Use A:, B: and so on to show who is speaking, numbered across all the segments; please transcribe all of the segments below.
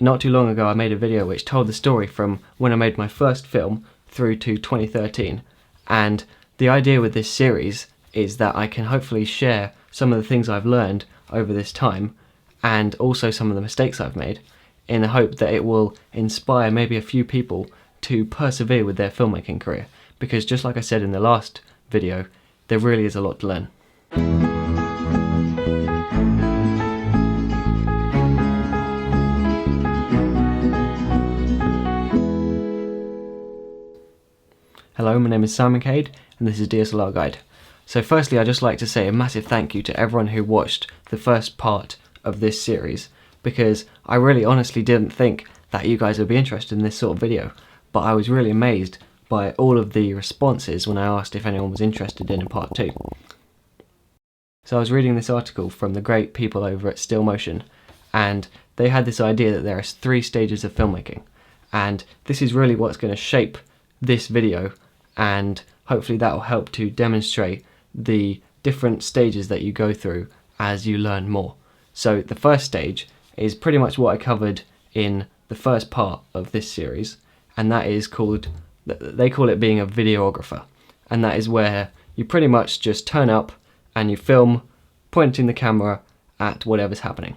A: not too long ago I made a video which told the story from when I made my first film through to 2013, and the idea with this series is that I can hopefully share some of the things I've learned over this time and also some of the mistakes I've made, in the hope that it will inspire maybe a few people to persevere with their filmmaking career, because just like I said in the last video, there really is a lot to learn. Hello, my name is Cade and this is DSLRguide. So firstly, I'd just like to say a massive thank you to everyone who watched the first part of this series, because I really honestly didn't think that you guys would be interested in this sort of video, but I was really amazed by all of the responses when I asked if anyone was interested in a part 2. So I was reading this article from the great people over at Still Motion, and they had this idea that there are 3 stages of filmmaking, and this is really what's going to shape this video, and hopefully that will help to demonstrate the different stages that you go through as you learn more. So the first stage is pretty much what I covered in the first part of this series, and that is called, they call it being a videographer, and that is where you pretty much just turn up and you film pointing the camera at whatever's happening,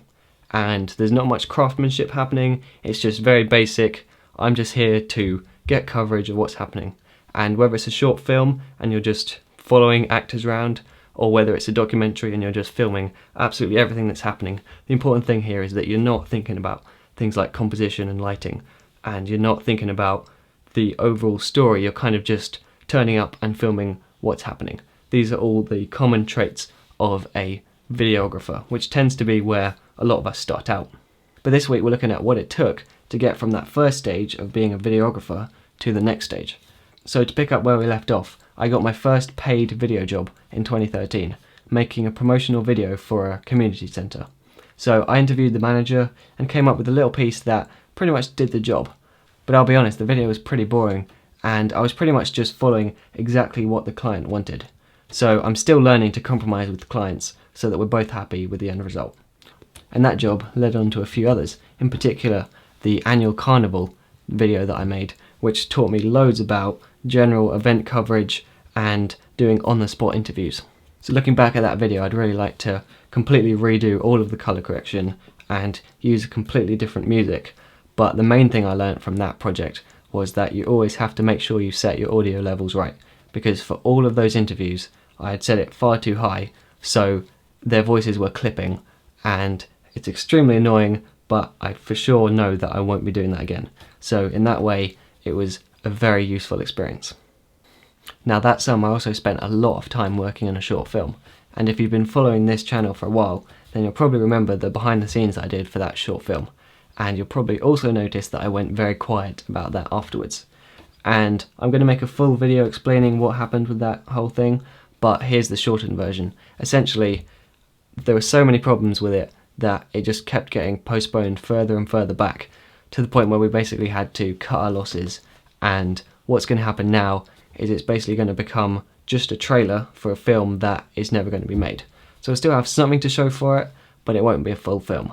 A: and there's not much craftsmanship happening. It's just very basic. I'm just here to get coverage of what's happening, and whether it's a short film and you're just following actors around, or whether it's a documentary and you're just filming absolutely everything that's happening, the important thing here is that you're not thinking about things like composition and lighting, and you're not thinking about the overall story. You're kind of just turning up and filming what's happening. These are all the common traits of a videographer, which tends to be where a lot of us start out. But this week we're looking at what it took to get from that first stage of being a videographer to the next stage. So to pick up where we left off, I got my first paid video job in 2013, making a promotional video for a community centre. So I interviewed the manager and came up with a little piece that pretty much did the job. But I'll be honest, the video was pretty boring, and I was pretty much just following exactly what the client wanted. So I'm still learning to compromise with clients so that we're both happy with the end result. And that job led on to a few others, in particular the annual carnival video that I made, which taught me loads about general event coverage and doing on-the-spot interviews. So looking back at that video, I'd really like to completely redo all of the colour correction and use completely different music. But the main thing I learned from that project was that you always have to make sure you set your audio levels right, because for all of those interviews I had set it far too high, so their voices were clipping, and it's extremely annoying, but I for sure know that I won't be doing that again. So in that way, it was a very useful experience. Now that summer I also spent a lot of time working on a short film, and if you've been following this channel for a while, then you'll probably remember the behind the scenes I did for that short film, and you'll probably also notice that I went very quiet about that afterwards. And I'm going to make a full video explaining what happened with that whole thing, but here's the shortened version. Essentially, there were so many problems with it that it just kept getting postponed further and further back, to the point where we basically had to cut our losses, and what's going to happen now is it's basically going to become just a trailer for a film that is never going to be made. So I still have something to show for it, but it won't be a full film.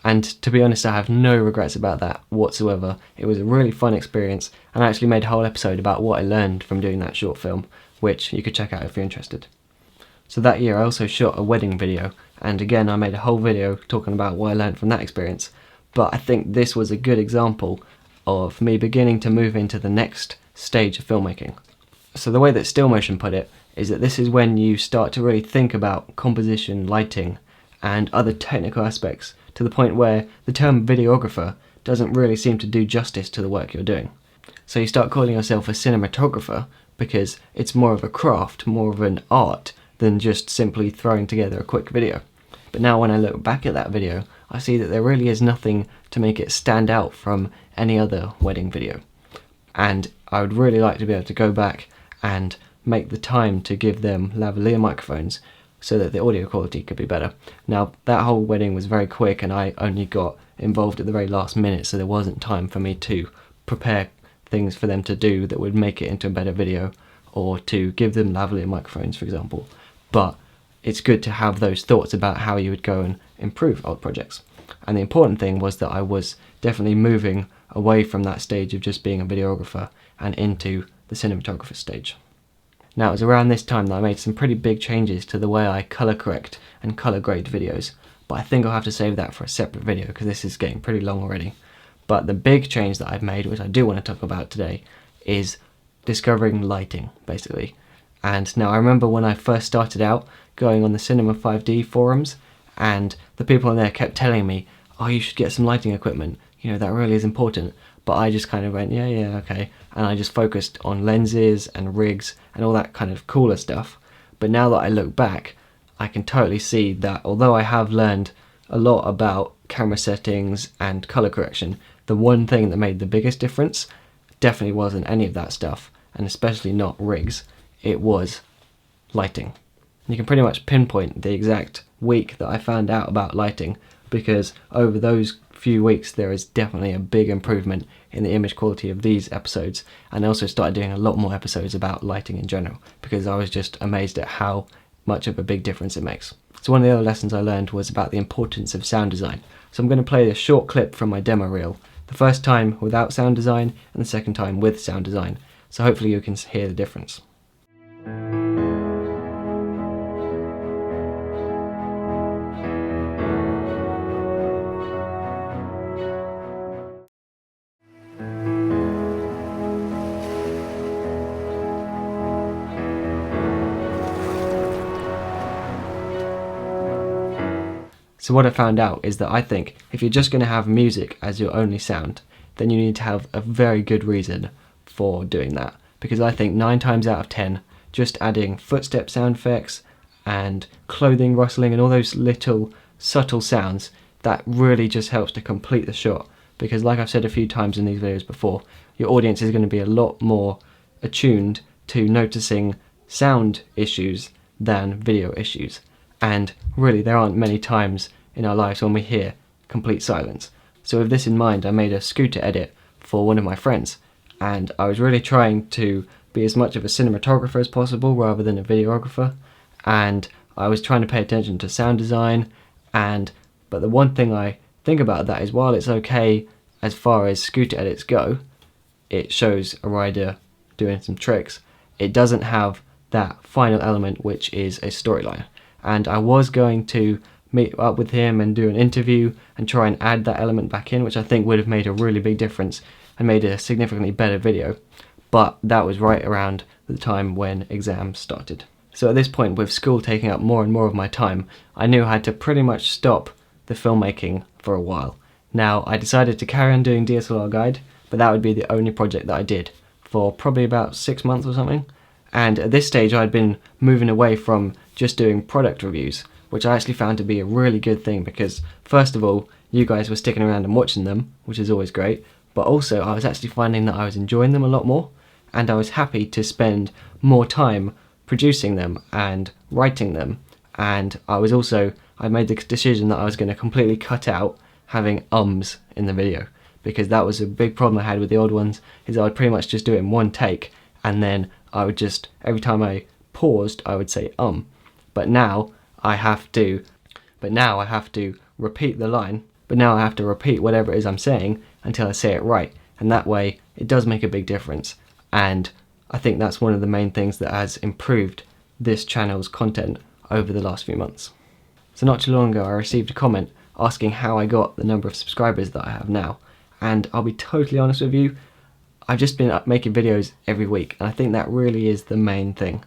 A: And to be honest, I have no regrets about that whatsoever. It was a really fun experience, and I actually made a whole episode about what I learned from doing that short film, which you could check out if you're interested. So that year I also shot a wedding video, and again I made a whole video talking about what I learned from that experience. But I think this was a good example of me beginning to move into the next stage of filmmaking. So the way that Still Motion put it is that this is when you start to really think about composition, lighting, and other technical aspects, to the point where the term videographer doesn't really seem to do justice to the work you're doing. So you start calling yourself a cinematographer because it's more of a craft, more of an art, than just simply throwing together a quick video. But now when I look back at that video, I see that there really is nothing to make it stand out from any other wedding video. And I would really like to be able to go back and make the time to give them lavalier microphones so that the audio quality could be better. Now that whole wedding was very quick, and I only got involved at the very last minute, so there wasn't time for me to prepare things for them to do that would make it into a better video, or to give them lavalier microphones, for example. But it's good to have those thoughts about how you would go and improve old projects. And the important thing was that I was definitely moving away from that stage of just being a videographer and into the cinematographer stage. Now, it was around this time that I made some pretty big changes to the way I colour correct and colour grade videos, but I think I'll have to save that for a separate video because this is getting pretty long already. But the big change that I've made, which I do want to talk about today, is discovering lighting, basically. And now I remember when I first started out going on the Cinema 5D forums, and the people on there kept telling me, oh, you should get some lighting equipment, you know, that really is important. But I just kind of went, yeah, okay, and I just focused on lenses and rigs and all that kind of cooler stuff. But now that I look back, I can totally see that although I have learned a lot about camera settings and colour correction, the one thing that made the biggest difference definitely wasn't any of that stuff, and especially not rigs. It was lighting. You can pretty much pinpoint the exact week that I found out about lighting, because over those few weeks there is definitely a big improvement in the image quality of these episodes, and I also started doing a lot more episodes about lighting in general because I was just amazed at how much of a big difference it makes. So one of the other lessons I learned was about the importance of sound design. So I'm going to play a short clip from my demo reel, the first time without sound design and the second time with sound design, so hopefully you can hear the difference. So what I found out is that I think if you're just going to have music as your only sound, then you need to have a very good reason for doing that. Because I think 9 times out of 10, just adding footstep sound effects and clothing rustling and all those little subtle sounds, that really just helps to complete the shot. Because like I've said a few times in these videos before, your audience is going to be a lot more attuned to noticing sound issues than video issues. And really there aren't many times in our lives when we hear complete silence. So with this in mind, I made a scooter edit for one of my friends, and I was really trying to be as much of a cinematographer as possible rather than a videographer, and I was trying to pay attention to sound design, but the one thing I think about that is while it's okay as far as scooter edits go, it shows a rider doing some tricks, it doesn't have that final element which is a storyline. And I was going to meet up with him and do an interview and try and add that element back in, which I think would have made a really big difference and made a significantly better video. But that was right around the time when exams started. So at this point, with school taking up more and more of my time, I knew I had to pretty much stop the filmmaking for a while. Now, I decided to carry on doing DSLRguide, but that would be the only project that I did for probably about 6 months or something. And at this stage I'd been moving away from just doing product reviews, which I actually found to be a really good thing because first of all, you guys were sticking around and watching them, which is always great, but also I was actually finding that I was enjoying them a lot more, and I was happy to spend more time producing them and writing them. And I made the decision that I was going to completely cut out having ums in the video, because that was a big problem I had with the old ones, is I would pretty much just do it in one take, and then I would just, every time I paused, I would say but now I have to repeat the line, but now I have to repeat whatever it is I'm saying until I say it right, and that way it does make a big difference, and I think that's one of the main things that has improved this channel's content over the last few months. So not too long ago I received a comment asking how I got the number of subscribers that I have now, and I'll be totally honest with you, I've just been making videos every week, and I think that really is the main thing.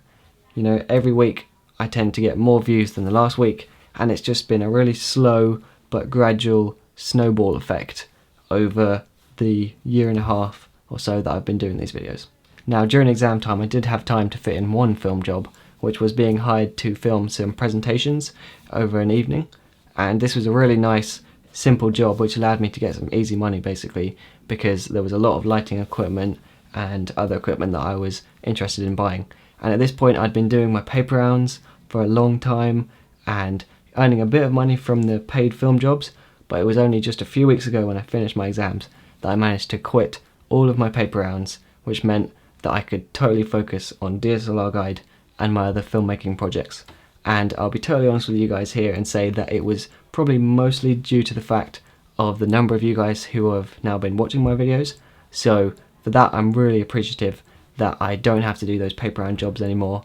A: You know, every week I tend to get more views than the last week, and it's just been a really slow but gradual snowball effect over the 1.5 years or so that I've been doing these videos. Now, during exam time I did have time to fit in one film job, which was being hired to film some presentations over an evening, and this was a really nice simple job which allowed me to get some easy money basically, because there was a lot of lighting equipment and other equipment that I was interested in buying. And at this point I'd been doing my paper rounds for a long time and earning a bit of money from the paid film jobs, but it was only just a few weeks ago when I finished my exams that I managed to quit all of my paper rounds, which meant that I could totally focus on DSLRguide and my other filmmaking projects. And I'll be totally honest with you guys here and say that it was probably mostly due to the fact of the number of you guys who have now been watching my videos. So for that, I'm really appreciative that I don't have to do those paper round jobs anymore,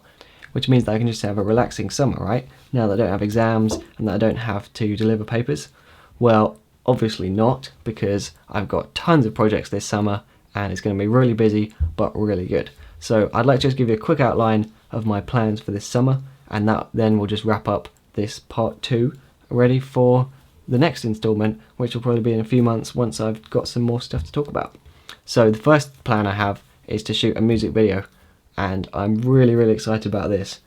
A: which means that I can just have a relaxing summer, right? Now that I don't have exams and that I don't have to deliver papers. Well, obviously not, because I've got tons of projects this summer and it's going to be really busy but really good. So I'd like to just give you a quick outline of my plans for this summer, and that then will just wrap up this part 2, ready for the next installment, which will probably be in a few months once I've got some more stuff to talk about. So the first plan I have is to shoot a music video, and I'm really excited about this.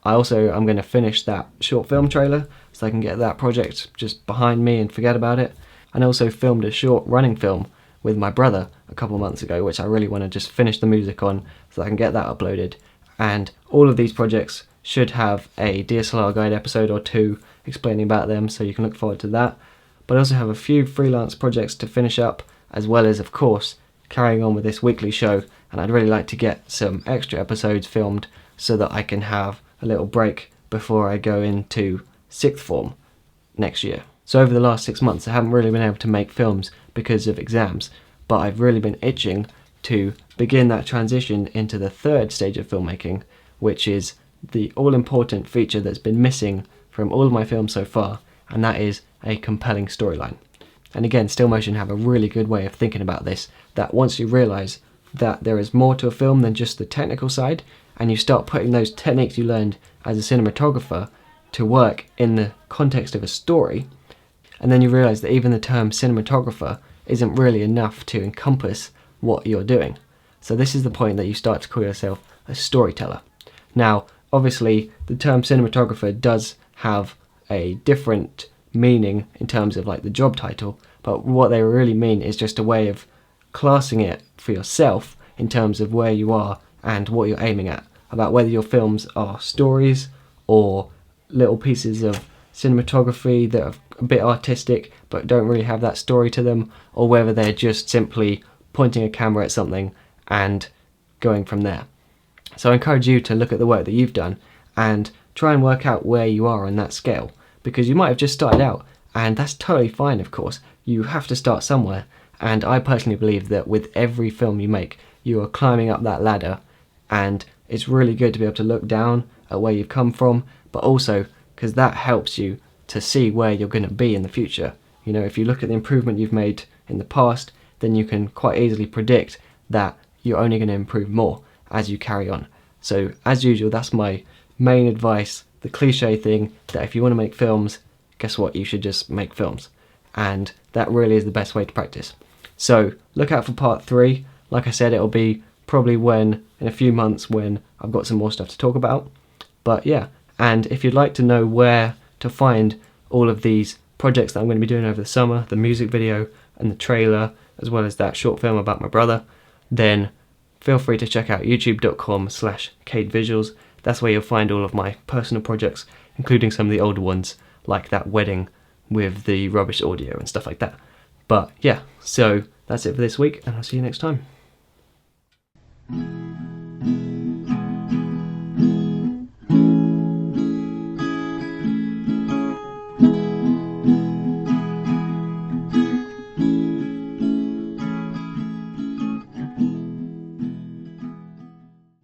A: I'm going to finish that short film trailer so I can get that project just behind me and forget about it. And I also filmed a short running film with my brother a couple of months ago, which I really want to just finish the music on so I can get that uploaded. And all of these projects should have a DSLR guide episode or 2 explaining about them, so you can look forward to that. But I also have a few freelance projects to finish up, as well as, of course, carrying on with this weekly show, and I'd really like to get some extra episodes filmed so that I can have a little break before I go into 6th form next year. So over the last 6 months I haven't really been able to make films because of exams, but I've really been itching to begin that transition into the 3rd stage of filmmaking, which is the all-important feature that's been missing from all of my films so far, and that is a compelling storyline. And again, still motion have a really good way of thinking about this, that once you realise that there is more to a film than just the technical side, and you start putting those techniques you learned as a cinematographer to work in the context of a story, and then you realise that even the term cinematographer isn't really enough to encompass what you're doing. So this is the point that you start to call yourself a storyteller. Now, obviously, the term cinematographer does have a different meaning in terms of like the job title, but what they really mean is just a way of classing it for yourself in terms of where you are and what you're aiming at, about whether your films are stories or little pieces of cinematography that are a bit artistic but don't really have that story to them, or whether they're just simply pointing a camera at something and going from there. So I encourage you to look at the work that you've done and try and work out where you are on that scale, because you might have just started out, and that's totally fine, of course. You have to start somewhere, and I personally believe that with every film you make, you are climbing up that ladder, and it's really good to be able to look down at where you've come from, but also because that helps you to see where you're going to be in the future. You know, if you look at the improvement you've made in the past, then you can quite easily predict that you're only going to improve more as you carry on. So as usual, that's my main advice, the cliche thing that if you want to make films, guess what, you should just make films. And that really is the best way to practice. So look out for part 3. Like I said, it'll be probably in a few months when I've got some more stuff to talk about. But yeah, and if you'd like to know where to find all of these projects that I'm going to be doing over the summer, the music video and the trailer, as well as that short film about my brother, then feel free to check out youtube.com/CadeVisuals. That's where you'll find all of my personal projects, including some of the older ones, like that wedding with the rubbish audio and stuff like that. But yeah, so that's it for this week, and I'll see you next time.